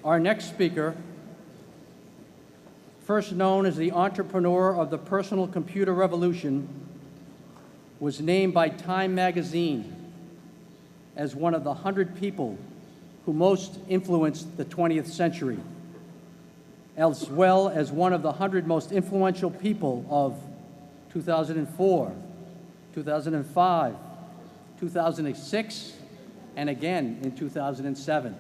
Our next speaker, first known as the entrepreneur of the personal computer revolution, was named by Time magazine as one of the 100 people who most influenced the 20th century, as well as one of the 100 most influential people of 2004, 2005, 2006, and again in 2007.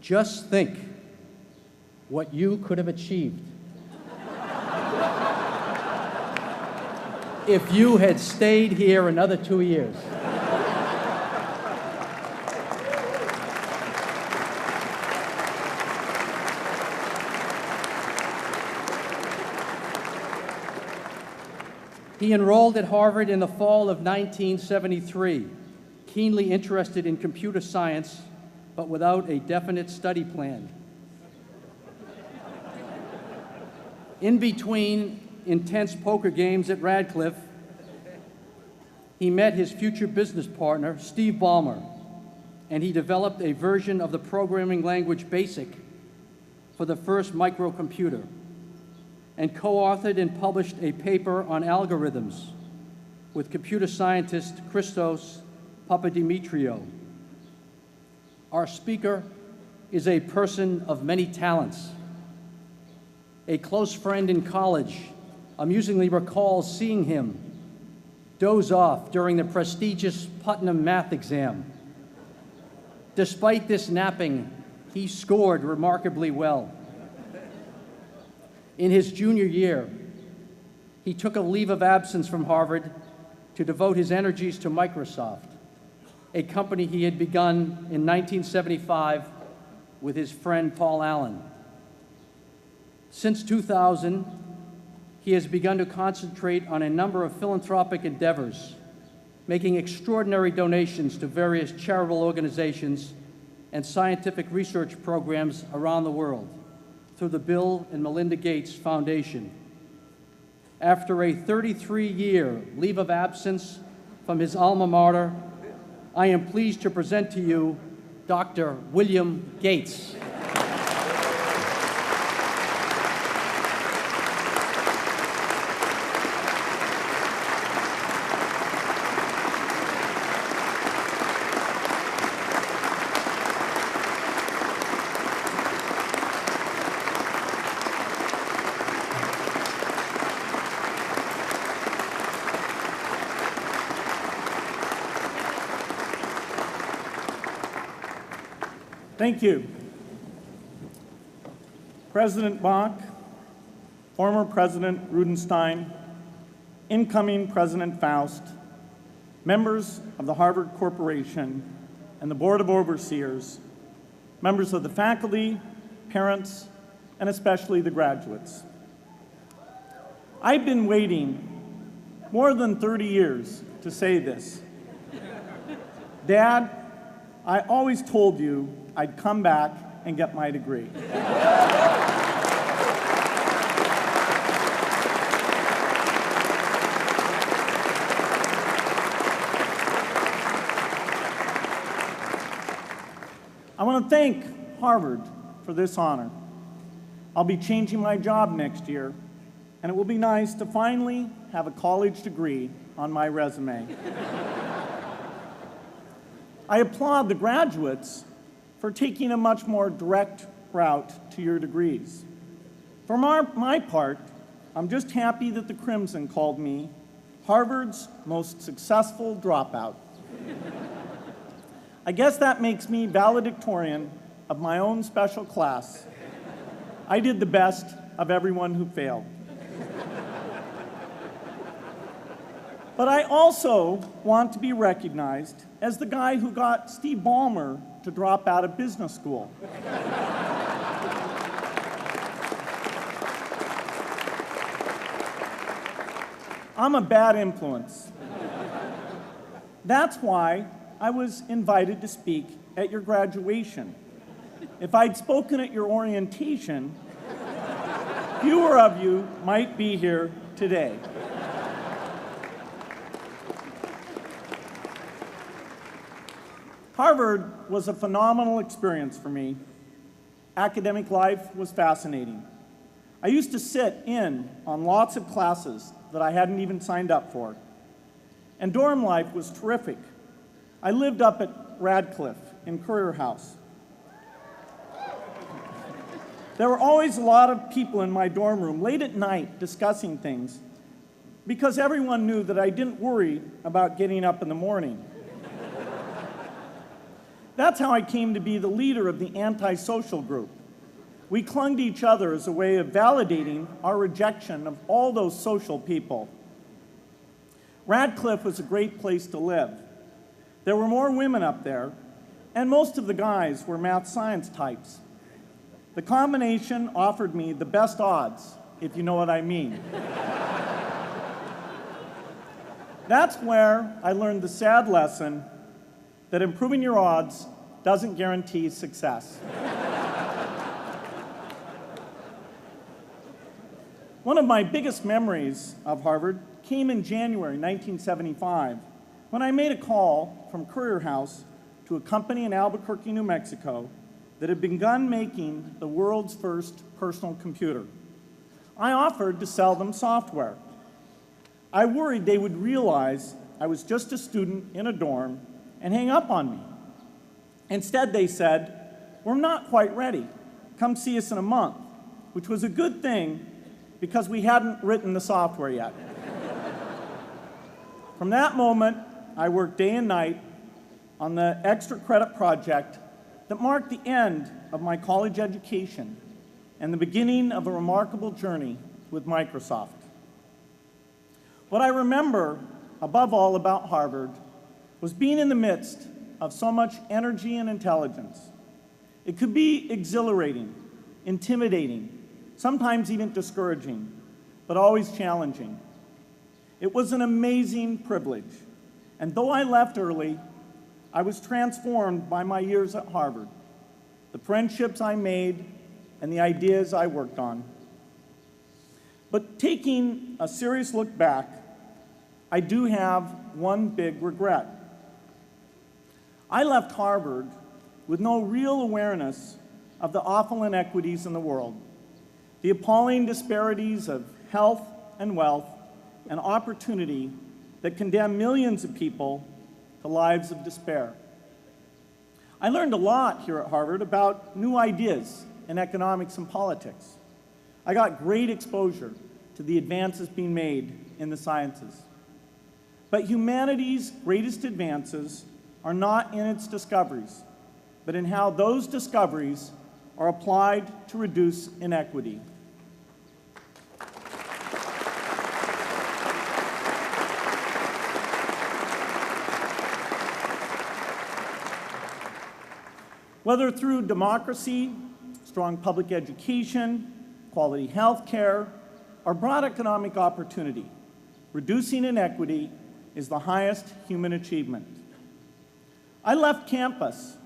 Just think what you could have achieved if you had stayed here another 2 years. He enrolled at Harvard in the fall of 1973, keenly interested in computer science, but without a definite study plan. In between intense poker games at Radcliffe, he met his future business partner, Steve Ballmer, and he developed a version of the programming language BASIC for the first microcomputer, and co-authored and published a paper on algorithms with computer scientist Christos Papadimitriou. Our speaker is a person of many talents. A close friend in college amusingly recalls seeing him doze off during the prestigious Putnam math exam. Despite this napping, he scored remarkably well. In his junior year, he took a leave of absence from Harvard to devote his energies to Microsoft, a company he had begun in 1975 with his friend Paul Allen. Since 2000, he has begun to concentrate on a number of philanthropic endeavors, making extraordinary donations to various charitable organizations and scientific research programs around the world through the Bill and Melinda Gates Foundation. After a 33-year leave of absence from his alma mater, I am pleased to present to you Dr. William Gates. Thank you. President Bach, former President Rudenstein, incoming President Faust, members of the Harvard Corporation and the Board of Overseers, members of the faculty, parents, and especially the graduates. I've been waiting more than 30 years to say this. Dad, I always told you I'd come back and get my degree. I want to thank Harvard for this honor. I'll be changing my job next year, and it will be nice to finally have a college degree on my resume. I applaud the graduates for taking a much more direct route to your degrees. For my part, I'm just happy that the Crimson called me Harvard's most successful dropout. I guess that makes me valedictorian of my own special class. I did the best of everyone who failed. But I also want to be recognized as the guy who got Steve Ballmer to drop out of business school. I'm a bad influence. That's why I was invited to speak at your graduation. If I'd spoken at your orientation, fewer of you might be here today. Harvard was a phenomenal experience for me. Academic life was fascinating. I used to sit in on lots of classes that I hadn't even signed up for. And dorm life was terrific. I lived up at Radcliffe in Currier House. There were always a lot of people in my dorm room late at night discussing things because everyone knew that I didn't worry about getting up in the morning. That's how I came to be the leader of the antisocial group. We clung to each other as a way of validating our rejection of all those social people. Radcliffe was a great place to live. There were more women up there, and most of the guys were math science types. The combination offered me the best odds, if you know what I mean. That's where I learned the sad lesson that improving your odds doesn't guarantee success. One of my biggest memories of Harvard came in January 1975 when I made a call from Currier House to a company in Albuquerque, New Mexico that had begun making the world's first personal computer. I offered to sell them software. I worried they would realize I was just a student in a dorm and hang up on me. Instead, they said, "We're not quite ready. Come see us in a month," which was a good thing because we hadn't written the software yet. From that moment, I worked day and night on the extra credit project that marked the end of my college education and the beginning of a remarkable journey with Microsoft. What I remember above all about Harvard was being in the midst of so much energy and intelligence. It could be exhilarating, intimidating, sometimes even discouraging, but always challenging. It was an amazing privilege, and though I left early, I was transformed by my years at Harvard, the friendships I made, and the ideas I worked on. But taking a serious look back, I do have one big regret. I left Harvard with no real awareness of the awful inequities in the world, the appalling disparities of health and wealth and opportunity that condemn millions of people to lives of despair. I learned a lot here at Harvard about new ideas in economics and politics. I got great exposure to the advances being made in the sciences. But humanity's greatest advances are not in its discoveries, but in how those discoveries are applied to reduce inequity. Whether through democracy, strong public education, quality health care, or broad economic opportunity, reducing inequity is the highest human achievement. I left campus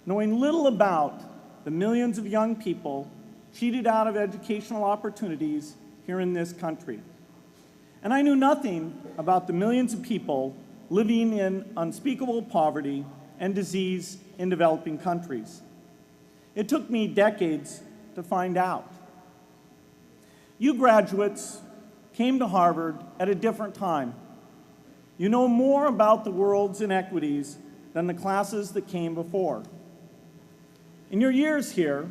knowing little about the millions of young people cheated out of educational opportunities here in this country. And I knew nothing about the millions of people living in unspeakable poverty and disease in developing countries. It took me decades to find out. You graduates came to Harvard at a different time. You know more about the world's inequities than the classes that came before. In your years here,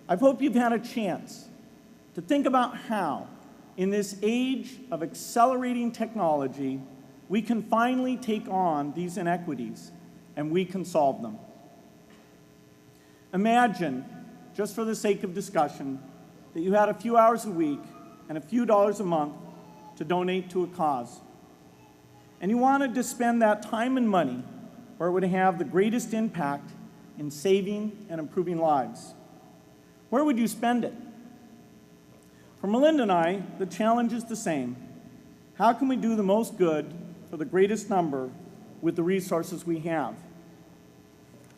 I hope you've had a chance to think about how, in this age of accelerating technology, we can finally take on these inequities and we can solve them. Imagine, just for the sake of discussion, that you had a few hours a week and a few dollars a month to donate to a cause. And you wanted to spend that time and money where it would have the greatest impact in saving and improving lives. Where would you spend it? For Melinda and I, the challenge is the same. How can we do the most good for the greatest number with the resources we have?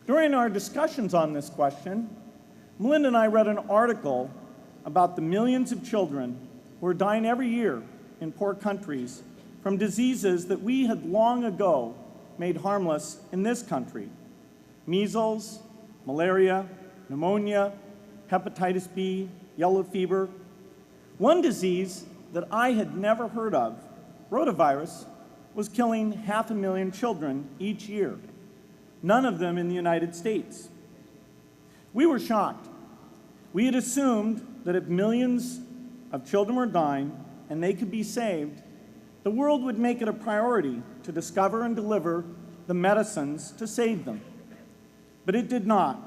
During our discussions on this question, Melinda and I read an article about the millions of children who are dying every year in poor countries from diseases that we had long ago made harmless in this country. measles, malaria, pneumonia, hepatitis B, yellow fever. One disease that I had never heard of, rotavirus, was killing 500,000 children each year, none of them in the United States. We were shocked. We had assumed that if millions of children were dying and they could be saved, the world would make it a priority to discover and deliver the medicines to save them. But it did not.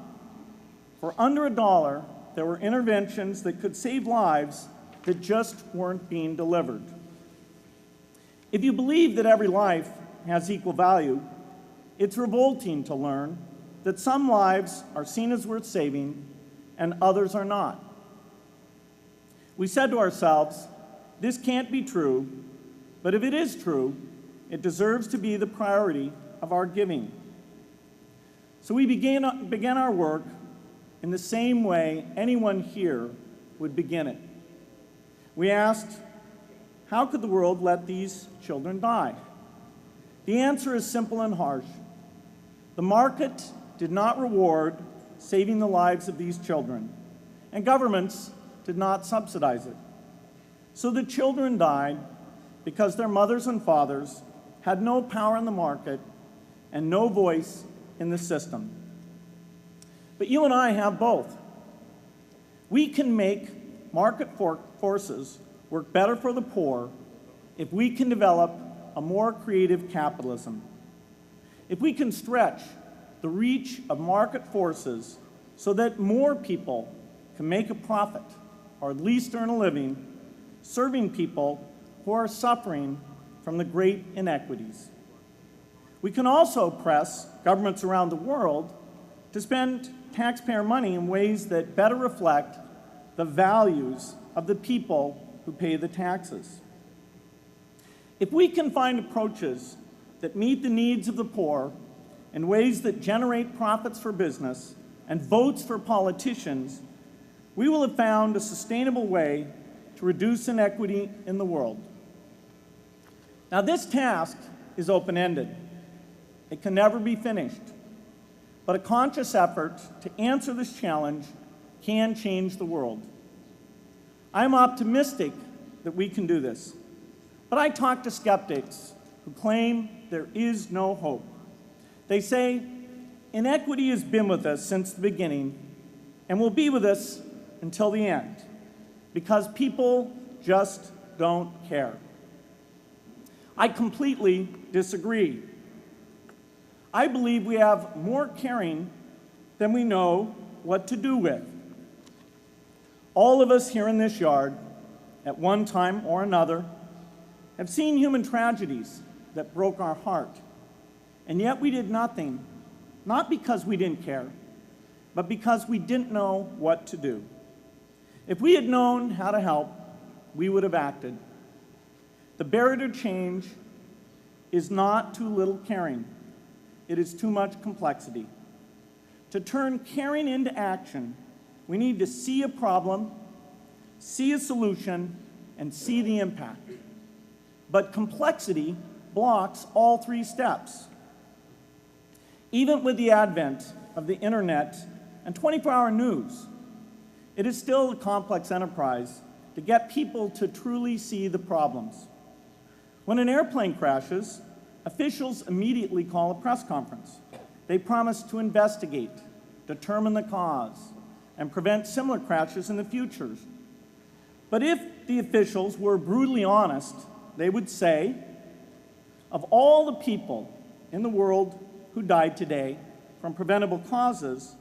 For under $1, there were interventions that could save lives that just weren't being delivered. If you believe that every life has equal value, it's revolting to learn that some lives are seen as worth saving and others are not. We said to ourselves, this can't be true, but if it is true, it deserves to be the priority of our giving. So we began our work in the same way anyone here would begin it. We asked, how could the world let these children die? The answer is simple and harsh. The market did not reward saving the lives of these children, and governments did not subsidize it. So the children died because their mothers and fathers had no power in the market and no voice in the system. But you and I have both. We can make market forces work better for the poor if we can develop a more creative capitalism. If we can stretch the reach of market forces so that more people can make a profit, or at least earn a living, serving people who are suffering from the great inequities. We can also press governments around the world to spend taxpayer money in ways that better reflect the values of the people who pay the taxes. If we can find approaches that meet the needs of the poor in ways that generate profits for business and votes for politicians, we will have found a sustainable way to reduce inequity in the world. Now, this task is open-ended. It can never be finished. But a conscious effort to answer this challenge can change the world. I'm optimistic that we can do this. But I talk to skeptics who claim there is no hope. They say, inequity has been with us since the beginning and will be with us until the end, because people just don't care. I completely disagree. I believe we have more caring than we know what to do with. All of us here in this yard, at one time or another, have seen human tragedies that broke our heart, and yet we did nothing, not because we didn't care, but because we didn't know what to do. If we had known how to help, we would have acted. The barrier to change is not too little caring. It is too much complexity. To turn caring into action, we need to see a problem, see a solution, and see the impact. But complexity blocks all three steps. Even with the advent of the internet and 24-hour news, it is still a complex enterprise to get people to truly see the problems. When an airplane crashes, officials immediately call a press conference. They promise to investigate, determine the cause, and prevent similar crashes in the future. But if the officials were brutally honest, they would say, of all the people in the world who died today from preventable causes,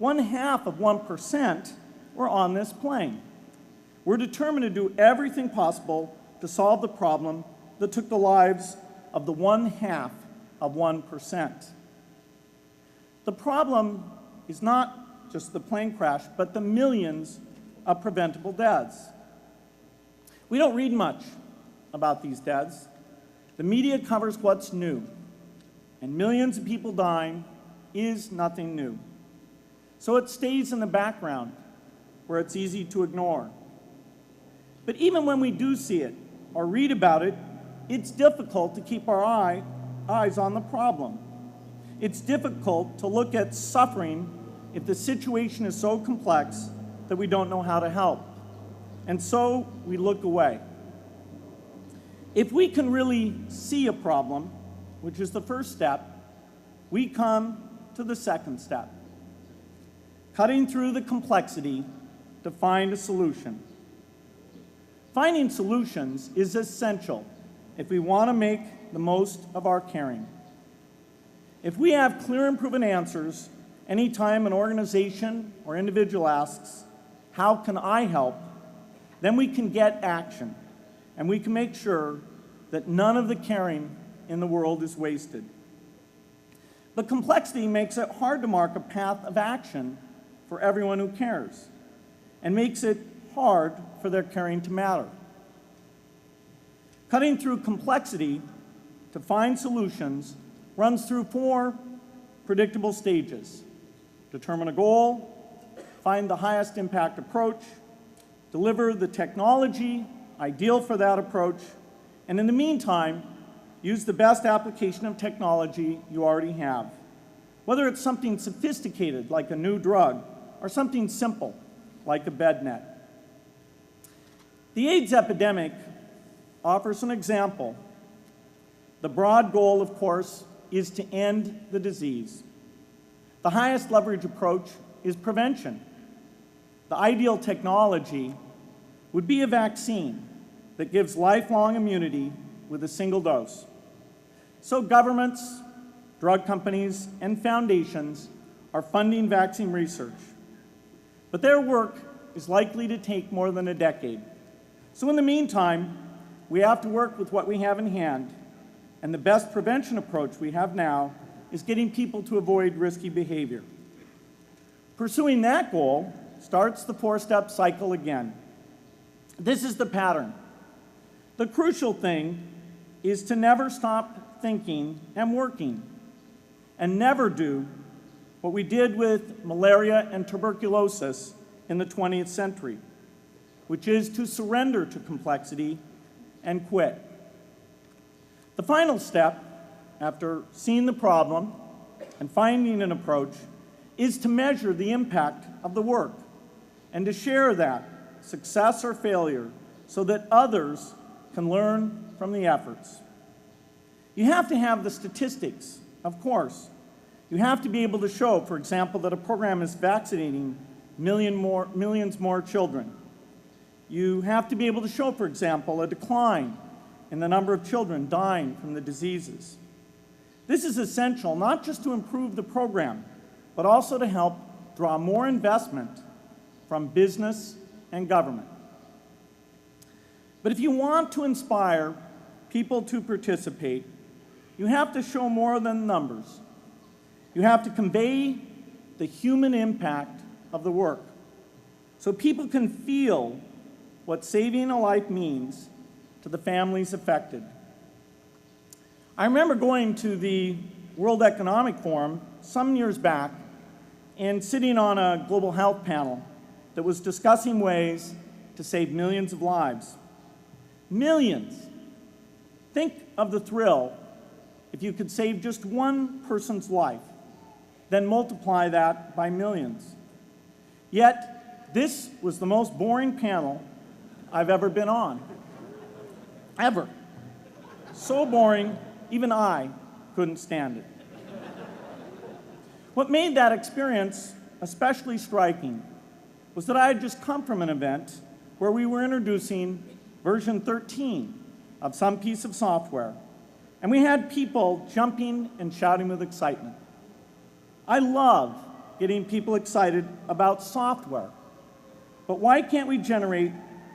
0.5% were on this plane. We're determined to do everything possible to solve the problem that took the lives of the 0.5%. The problem is not just the plane crash, but the millions of preventable deaths. We don't read much about these deaths. The media covers what's new, and millions of people dying is nothing new. So it stays in the background where it's easy to ignore. But even when we do see it or read about it, it's difficult to keep our eyes on the problem. it's difficult to look at suffering if the situation is so complex that we don't know how to help. And so we look away. If we can really see a problem, which is the first step, we come to the second step, cutting through the complexity to find a solution. Finding solutions is essential if we want to make the most of our caring. If we have clear and proven answers anytime an organization or individual asks, "How can I help?" then we can get action, and we can make sure that none of the caring in the world is wasted. But complexity makes it hard to mark a path of action for everyone who cares, and makes it hard for their caring to matter. Cutting through complexity to find solutions runs through 4 predictable stages: determine a goal, find the highest impact approach, deliver the technology ideal for that approach, and in the meantime, use the best application of technology you already have, whether it's something sophisticated like a new drug or something simple like a bed net. The AIDS epidemic offers an example. The broad goal, of course, is to end the disease. The highest leverage approach is prevention. The ideal technology would be a vaccine that gives lifelong immunity with a single dose. So governments, drug companies, and foundations are funding vaccine research. But their work is likely to take more than a decade. So in the meantime, we have to work with what we have in hand, and the best prevention approach we have now is getting people to avoid risky behavior. Pursuing that goal starts the 4-step cycle again. This is the pattern. The crucial thing is to never stop thinking and working, and never do what we did with malaria and tuberculosis in the 20th century, which is to surrender to complexity and quit. The final step, after seeing the problem and finding an approach, is to measure the impact of the work and to share that, success or failure, so that others can learn from the efforts. You have to have the statistics, of course. You have to be able to show, for example, that a program is vaccinating millions more children. You have to be able to show, for example, a decline in the number of children dying from the diseases. This is essential not just to improve the program, but also to help draw more investment from business and government. But if you want to inspire people to participate, you have to show more than numbers. You have to convey the human impact of the work so people can feel what saving a life means to the families affected. I remember going to the World Economic Forum some years back and sitting on a global health panel that was discussing ways to save millions of lives. Millions! Think of the thrill if you could save just one person's life, then multiply that by millions. Yet, this was the most boring panel I've ever been on. Ever. So boring, even I couldn't stand it. What made that experience especially striking was that I had just come from an event where we were introducing version 13 of some piece of software, and we had people jumping and shouting with excitement. I love getting people excited about software, but why can't we generate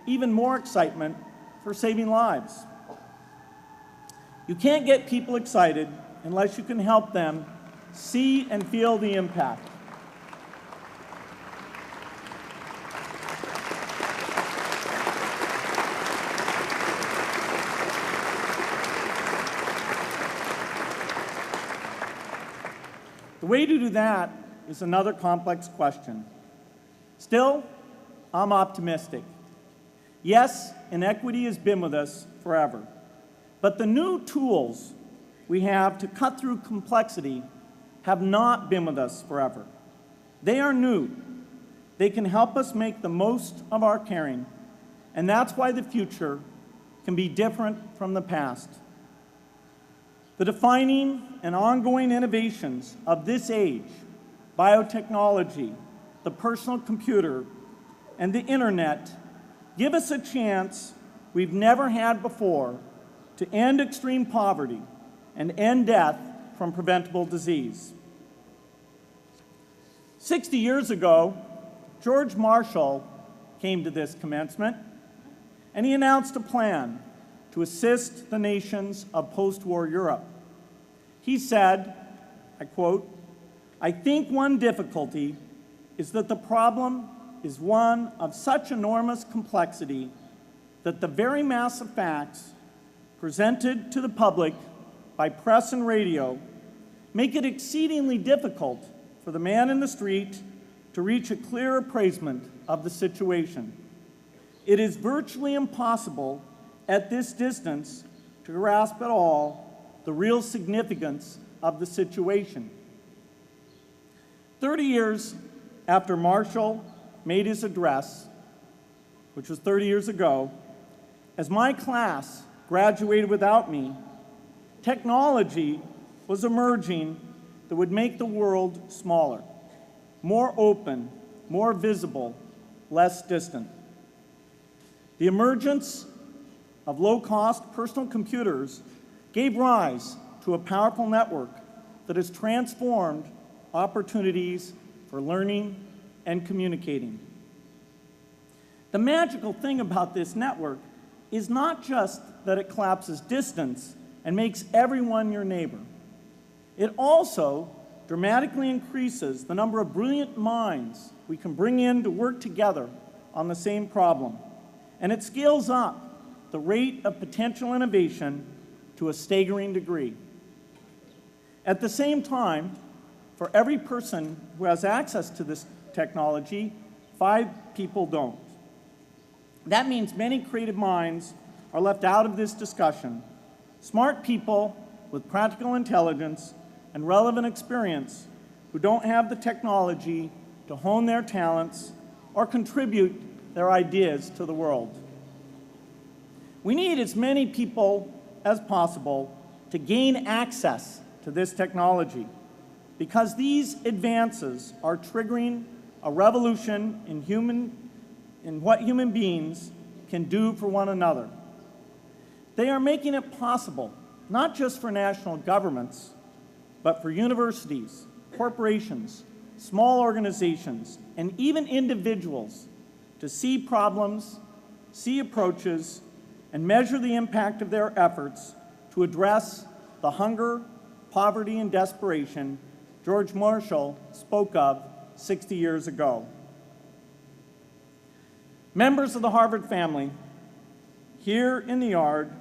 even more excitement for saving lives? You can't get people excited unless you can help them see and feel the impact. The way to do that is another complex question. Still, I'm optimistic. Yes, inequity has been with us forever, but the new tools we have to cut through complexity have not been with us forever. They are new. They can help us make the most of our caring, and that's why the future can be different from the past. The defining and ongoing innovations of this age, biotechnology, the personal computer, and the internet, give us a chance we've never had before to end extreme poverty and end death from preventable disease. 60 years ago, George Marshall came to this commencement, and he announced a plan to assist the nations of post-war Europe. He said, I quote, "I think one difficulty is that the problem is one of such enormous complexity that the very mass of facts presented to the public by press and radio make it exceedingly difficult for the man in the street to reach a clear appraisement of the situation. It is virtually impossible at this distance to grasp at all the real significance of the situation." 30 years after Marshall made his address, which was 30 years ago, as my class graduated without me, technology was emerging that would make the world smaller, more open, more visible, less distant. The emergence of low-cost personal computers gave rise to a powerful network that has transformed opportunities for learning and communicating. The magical thing about this network is not just that it collapses distance and makes everyone your neighbor. It also dramatically increases the number of brilliant minds we can bring in to work together on the same problem. And it scales up the rate of potential innovation to a staggering degree. At the same time, for every person who has access to this technology, 5 people don't. That means many creative minds are left out of this discussion. Smart people with practical intelligence and relevant experience who don't have the technology to hone their talents or contribute their ideas to the world. We need as many people as possible to gain access to this technology because these advances are triggering a revolution in what human beings can do for one another. They are making it possible, not just for national governments, but for universities, corporations, small organizations, and even individuals to see problems, see approaches, and measure the impact of their efforts to address the hunger, poverty, and desperation George Marshall spoke of 60 years ago. Members of the Harvard family, here in the yard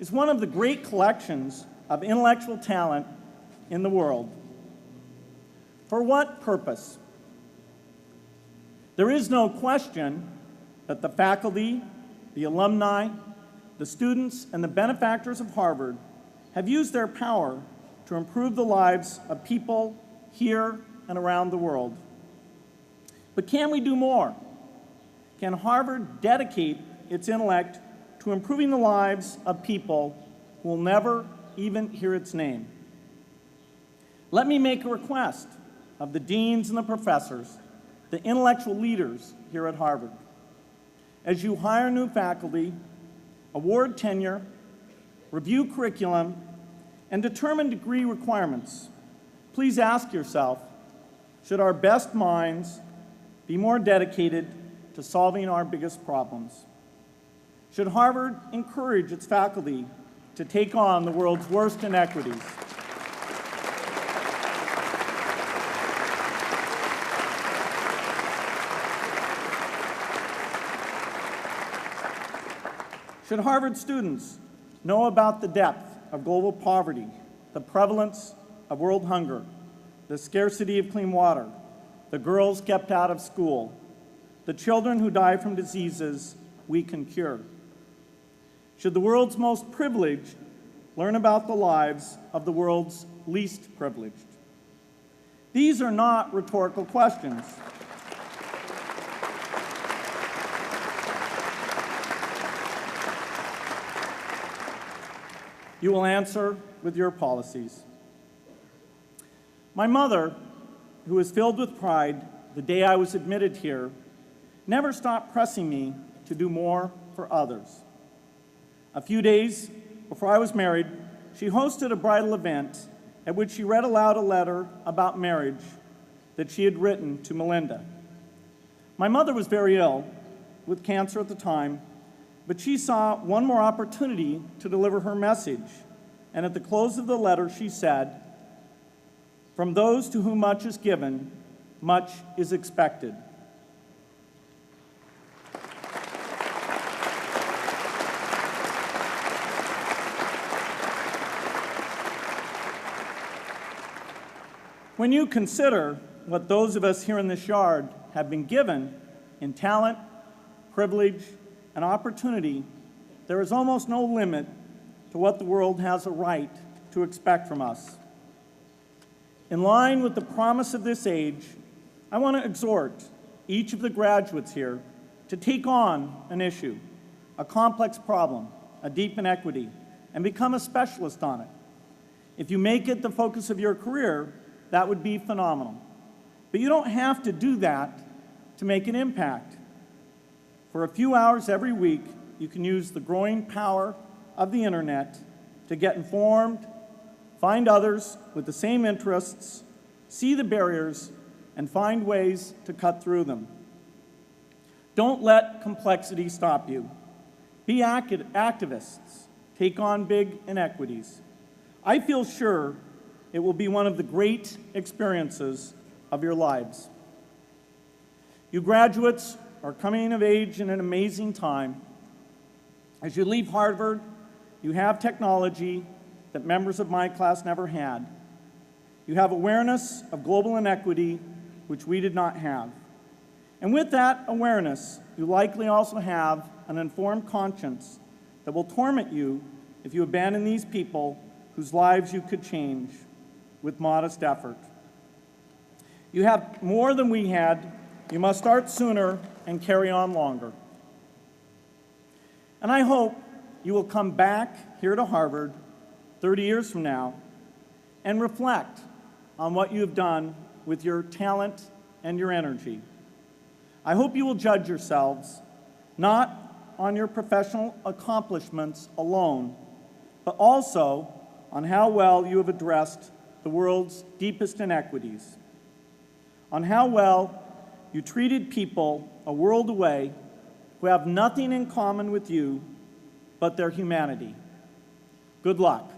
is one of the great collections of intellectual talent in the world. For what purpose? There is no question that the faculty, the alumni, the students, and the benefactors of Harvard have used their power to improve the lives of people here and around the world. But can we do more? Can Harvard dedicate its intellect to improving the lives of people who will never even hear its name? Let me make a request of the deans and the professors, the intellectual leaders here at Harvard. As you hire new faculty, award tenure, review curriculum, and determine degree requirements, please ask yourself, should our best minds be more dedicated to solving our biggest problems? Should Harvard encourage its faculty to take on the world's worst inequities? Should Harvard students know about the depth of global poverty, the prevalence of world hunger, the scarcity of clean water, the girls kept out of school, the children who die from diseases we can cure? Should the world's most privileged learn about the lives of the world's least privileged? These are not rhetorical questions. You will answer with your policies. My mother, who was filled with pride the day I was admitted here, never stopped pressing me to do more for others. A few days before I was married, she hosted a bridal event at which she read aloud a letter about marriage that she had written to Melinda. My mother was very ill, with cancer at the time, but she saw one more opportunity to deliver her message, and at the close of the letter she said, "From those to whom much is given, much is expected." When you consider what those of us here in this yard have been given in talent, privilege, and opportunity, there is almost no limit to what the world has a right to expect from us. In line with the promise of this age, I want to exhort each of the graduates here to take on an issue, a complex problem, a deep inequity, and become a specialist on it. If you make it the focus of your career, that would be phenomenal. But you don't have to do that to make an impact. For a few hours every week, you can use the growing power of the internet to get informed, find others with the same interests, see the barriers, and find ways to cut through them. Don't let complexity stop you. Be activists. Take on big inequities. I feel sure it will be one of the great experiences of your lives. You graduates are coming of age in an amazing time. As you leave Harvard, you have technology that members of my class never had. You have awareness of global inequity, which we did not have. And with that awareness, you likely also have an informed conscience that will torment you if you abandon these people whose lives you could change with modest effort. You have more than we had. You must start sooner and carry on longer. And I hope you will come back here to Harvard 30 years from now and reflect on what you have done with your talent and your energy. I hope you will judge yourselves not on your professional accomplishments alone, but also on how well you have addressed the world's deepest inequities, on how well you treated people a world away who have nothing in common with you but their humanity. Good luck.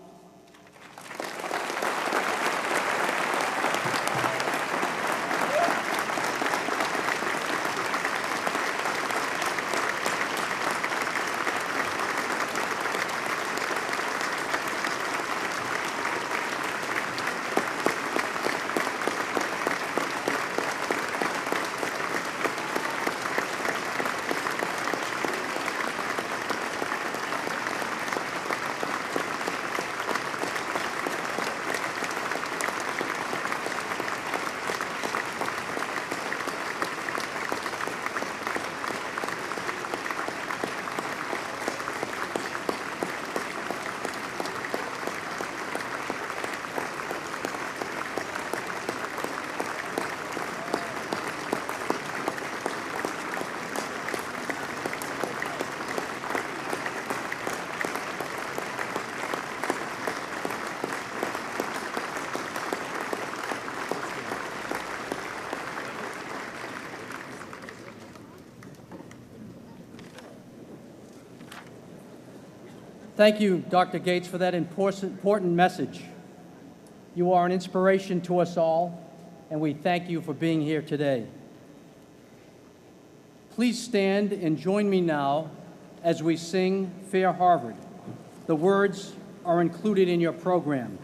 Thank you, Dr. Gates, for that important message. You are an inspiration to us all, and we thank you for being here today. Please stand and join me now as we sing Fair Harvard. The words are included in your program.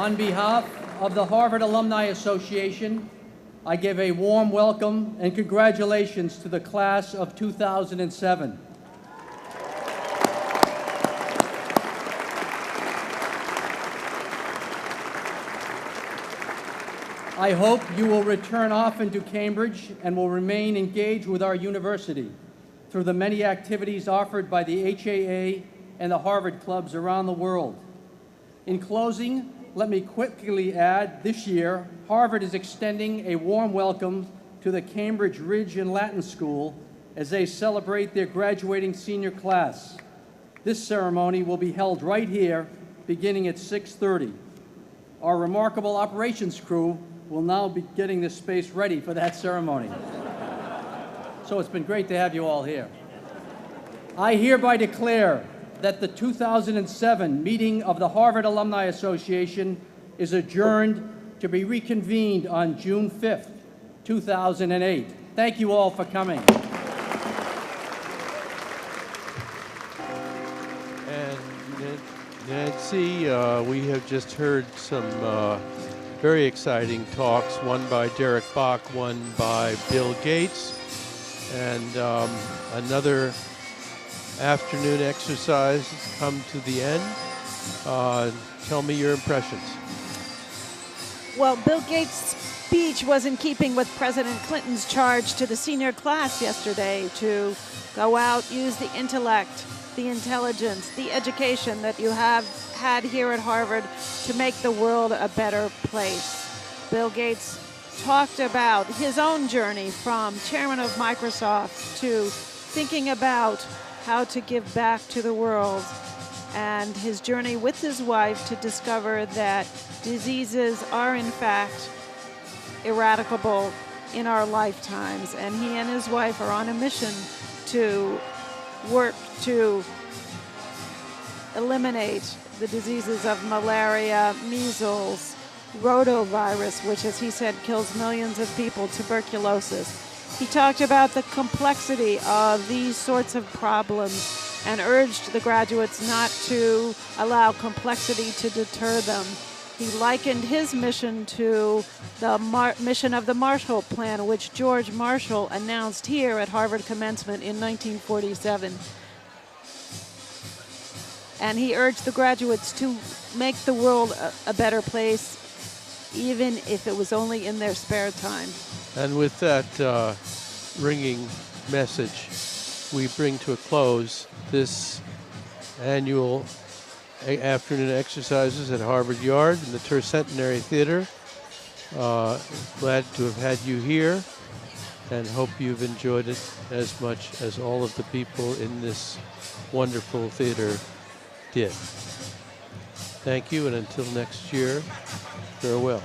On behalf of the Harvard Alumni Association, I give a warm welcome and congratulations to the class of 2007. I hope you will return often to Cambridge and will remain engaged with our university through the many activities offered by the HAA and the Harvard clubs around the world. In closing, let me quickly add, this year, Harvard is extending a warm welcome to the Cambridge Ridge and Latin School as they celebrate their graduating senior class. This ceremony will be held right here, beginning at 6:30. Our remarkable operations crew will now be getting this space ready for that ceremony. So it's been great to have you all here. I hereby declare that the 2007 meeting of the Harvard Alumni Association is adjourned to be reconvened on June 5th, 2008. Thank you all for coming. And Nancy, we have just heard some very exciting talks, one by Derek Bach, one by Bill Gates, and another afternoon exercise has come to the end. Tell me your impressions. Well, Bill Gates' speech was in keeping with President Clinton's charge to the senior class yesterday to go out, use the intellect, the intelligence, the education that you have had here at Harvard to make the world a better place. Bill Gates talked about his own journey from chairman of Microsoft to thinking about how to give back to the world, and his journey with his wife to discover that diseases are in fact eradicable in our lifetimes. And he and his wife are on a mission to work to eliminate the diseases of malaria, measles, rotavirus, which, as he said, kills millions of people, tuberculosis. He talked about the complexity of these sorts of problems and urged the graduates not to allow complexity to deter them. He likened his mission to the mission of the Marshall Plan, which George Marshall announced here at Harvard commencement in 1947. And he urged the graduates to make the world a better place, even if it was only in their spare time. And with that ringing message, we bring to a close this annual afternoon exercises at Harvard Yard in the Tercentenary Theater. Glad to have had you here and hope you've enjoyed it as much as all of the people in this wonderful theater did. Thank you, and until next year, farewell.